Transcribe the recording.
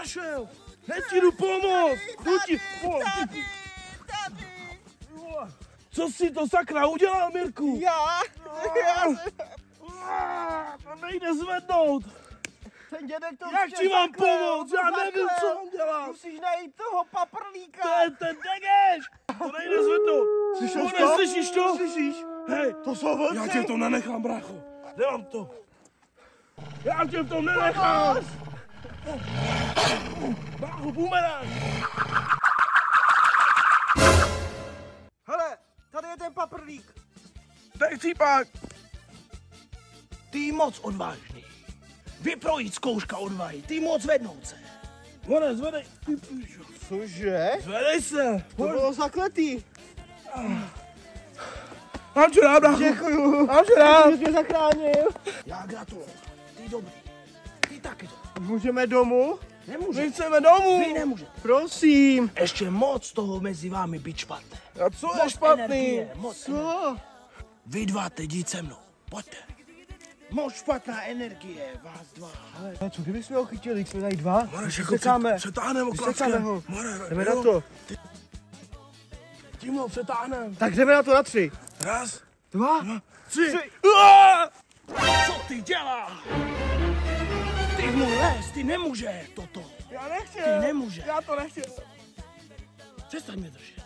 našel. Hned ti jdu pomoct. Co jsi to sakra udělal, Mirku? Já? To nejde zvednout. Ten dědek to Jak ti mám pomoct? Já nevím, co on dělá. Musíš najít toho paprlíka. To je ten degeš. To nejde zvednout. Slyšel jsi to? Neslyšíš to? Slyšíš? Hej, To jsou vlci. já tě to nenechám, brácho. Nemám to. Já tě v tom nenechám. Brácho, bumerang. Hele, tady je ten paprlík. Tak cípák. Ty moc odvážný. Vyprojít zkouška odvahy, ty moc zvednout se. More, zvedej. Cože? Zvedej se. To bylo zakletý. Mám tě rád, brácho. Děkuju. Mám tě rád. Že jsi mě zachránil. Já gratuluju. Ty dobrý. Ty taky to. Můžeme domů? Nemůže. My chceme domů. Vy nemůžete. Prosím. Ještě moc toho mezi vámi být špatné. A co je špatný? Energie, moc energie. Co? Vy dva teď jít se mnou. Pojďte. Moc špatná energie, vás dva. Ale co kdybychom ho chytili, jsme tady dva? More, Sekáme. přetáhneme Sekáme klackem. ho. More, Jdeme na to. Tím ho přetáhneme. Tak jdeme na to na 3. Raz, 2. 3. Co ty děláš? Ty můj les, ty nemůže toto. Já nechci. Ty nemůže. Já to nechci. Přestaň mě držet.